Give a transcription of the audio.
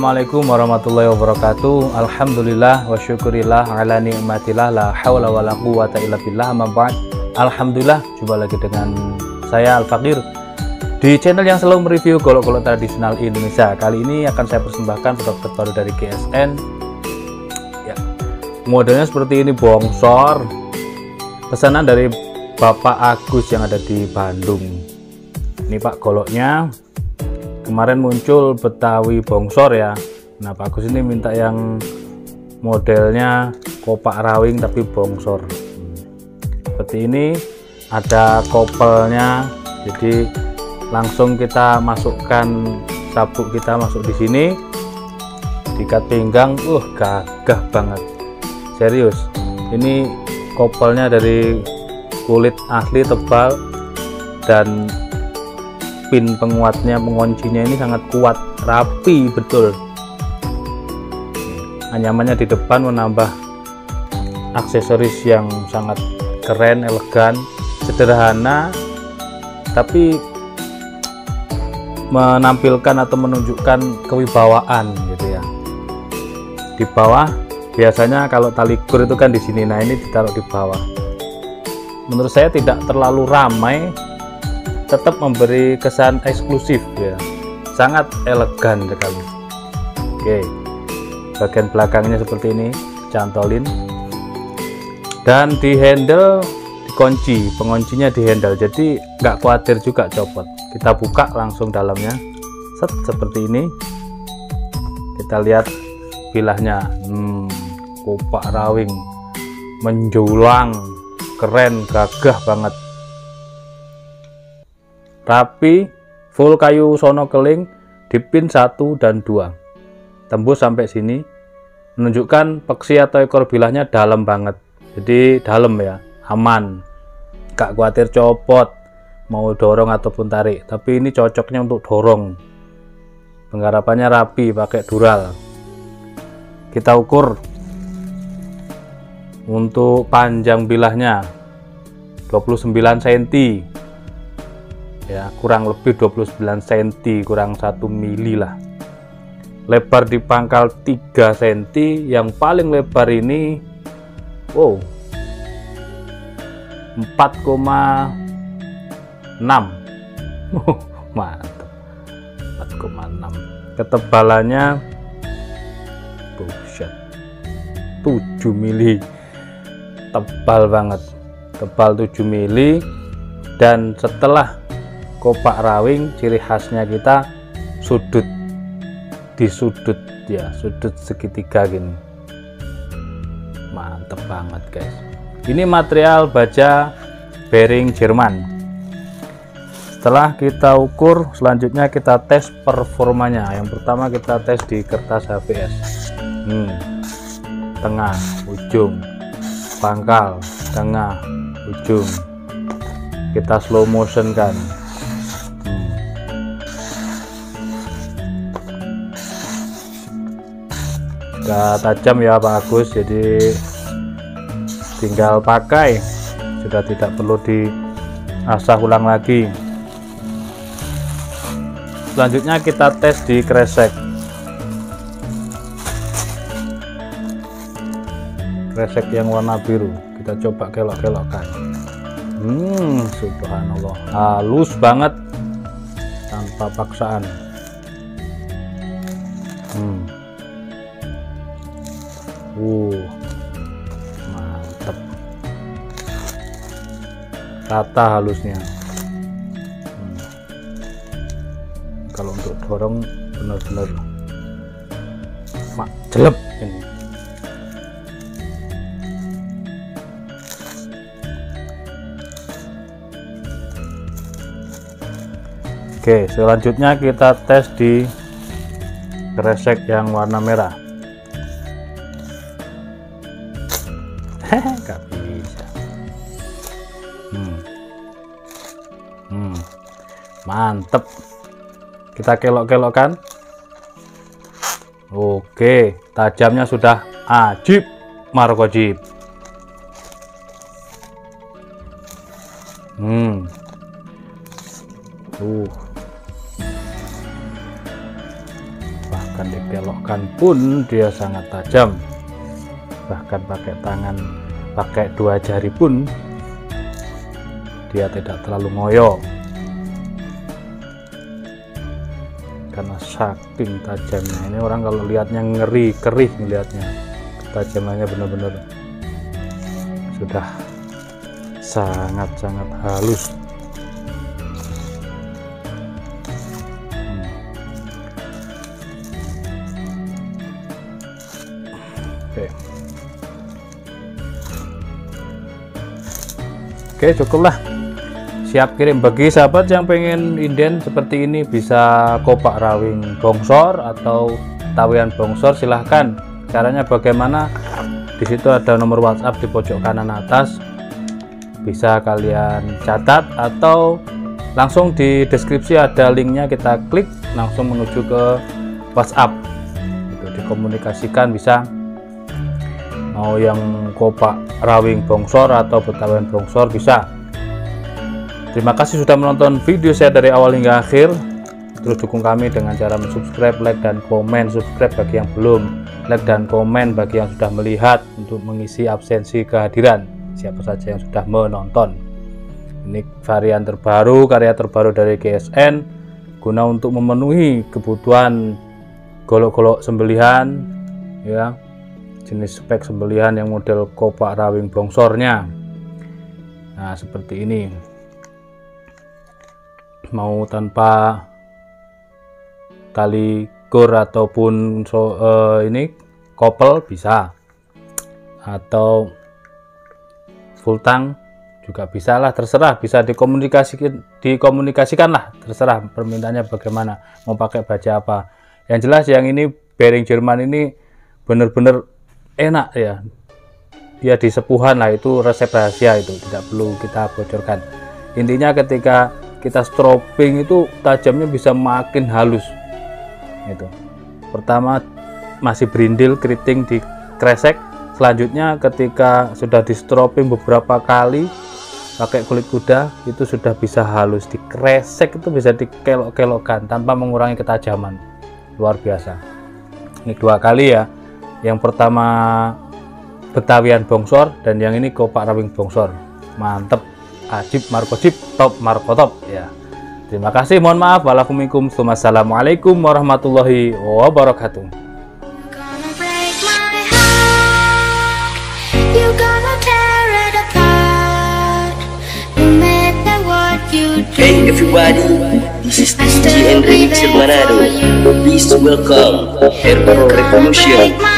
Assalamualaikum warahmatullahi wabarakatuh. Alhamdulillah wa syukurillah ala ni'matillah la hawla wa la quwata illa billah. Amma ba'd. Alhamdulillah, jumpa lagi dengan saya Al-Fakir di channel yang selalu mereview golok-golok tradisional Indonesia. Kali ini akan saya persembahkan produk terbaru dari GSN ya. Modelnya seperti ini, bongsor, pesanan dari Bapak Agus yang ada di Bandung. Ini Pak goloknya. Kemarin muncul Betawi bongsor ya. Nah Pak Agus ini minta yang modelnya kopak rawing tapi bongsor. Seperti ini, ada kopelnya. Jadi langsung kita masukkan sabuk, kita masuk di sini, diikat pinggang. Gagah banget, serius. Ini kopelnya dari kulit asli, tebal, dan pin penguatnya, penguncinya ini sangat kuat, rapi betul. Anyamannya di depan menambah aksesoris yang sangat keren, elegan, sederhana, tapi menampilkan atau menunjukkan kewibawaan gitu ya. Di bawah biasanya kalau tali gur itu kan di sini, nah ini ditaruh di bawah. Menurut saya tidak terlalu ramai, tetap memberi kesan eksklusif ya, sangat elegan sekali. Oke, bagian belakangnya seperti ini, cantolin, dan di handle dikunci, penguncinya di handle, jadi nggak khawatir juga copot. Kita buka langsung dalamnya, set, seperti ini. Kita lihat bilahnya, kopak rawing, menjulang, keren, gagah banget. Rapi, full kayu sono keling di pin 1 dan 2, tembus sampai sini, menunjukkan peksi atau ekor bilahnya dalam banget. Jadi dalam ya, aman, gak khawatir copot mau dorong ataupun tarik. Tapi ini cocoknya untuk dorong, penggarapannya rapi, pakai dural. Kita ukur untuk panjang bilahnya 29 cm ya, kurang lebih 29 cm, kurang 1 mili lah. Lebar di pangkal 3 cm, yang paling lebar ini 4,6. Mantap, 4,6. Ketebalannya 7 mili, tebal banget, tebal 7 mili. Dan setelah kopak rawing, ciri khasnya kita sudut, di sudut ya, sudut segitiga gini. Mantep banget guys. Ini material baja bearing Jerman. Setelah kita ukur, selanjutnya kita tes performanya. Yang pertama kita tes di kertas HVS. Tengah, ujung, pangkal, tengah, ujung. Kita slow motion kan. Gak tajam ya Pak Agus, jadi tinggal pakai, sudah tidak perlu diasah ulang lagi. Selanjutnya kita tes di kresek. Kresek yang warna biru, kita coba kelok-kelokkan. Subhanallah, halus banget tanpa paksaan. Mantap, rata halusnya. Kalau untuk dorong benar-benar jelek ini. Oke, selanjutnya kita tes di kresek yang warna merah. Gak bisa. Mantep. Kita kelok-kelokkan. Oke, tajamnya sudah ajib markojib. Bahkan dikelokkan pun dia sangat tajam, bahkan pakai tangan, pakai 2 jari pun dia tidak terlalu ngoyo karena saking tajamnya. Ini orang kalau lihatnya ngeri, kerih melihatnya, ketajamannya benar-benar sudah sangat-sangat halus. Oke, cukuplah, siap kirim. Bagi sahabat yang pengen inden seperti ini, bisa kopak rawing bongsor atau tawian bongsor, silahkan. Caranya bagaimana? Di situ ada nomor WhatsApp di pojok kanan atas, bisa kalian catat atau langsung di deskripsi ada linknya, kita klik langsung menuju ke WhatsApp. Itu dikomunikasikan, bisa mau yang kopak rawing bongsor atau betawian bongsor bisa. Terima kasih sudah menonton video saya dari awal hingga akhir. Terus dukung kami dengan cara subscribe, like, dan komen. Subscribe bagi yang belum, like dan komen bagi yang sudah melihat, untuk mengisi absensi kehadiran siapa saja yang sudah menonton. Ini varian terbaru, karya terbaru dari GSN, guna untuk memenuhi kebutuhan golok-golok sembelihan, ya, jenis spek sembelihan yang model kopak rawing bongsornya. Nah, seperti ini. Mau tanpa tali gor ataupun ini kopel bisa, atau full tang juga bisa lah, terserah, bisa dikomunikasikan lah, terserah permintaannya bagaimana, mau pakai baja apa. Yang jelas yang ini bearing Jerman ini bener-bener enak ya, dia di sepuhan lah, itu resep rahasia, itu tidak perlu kita bocorkan. Intinya ketika kita stropping itu tajamnya bisa makin halus. Itu pertama masih berindil, keriting di kresek. Selanjutnya ketika sudah di stropping beberapa kali pakai kulit kuda, itu sudah bisa halus, di kresek itu bisa dikelok-kelokkan tanpa mengurangi ketajaman. Luar biasa. Ini 2 kali ya, yang pertama betawian bongsor dan yang ini kopak rawing bongsor. Mantep, ajib markojib, top markotop ya. Terima kasih, mohon maaf, walaikumussalam, wassalamualaikum warahmatullahi wabarakatuh. Hey everybody, this is DJ and Remixer Manado. Please welcome Hero Revolution.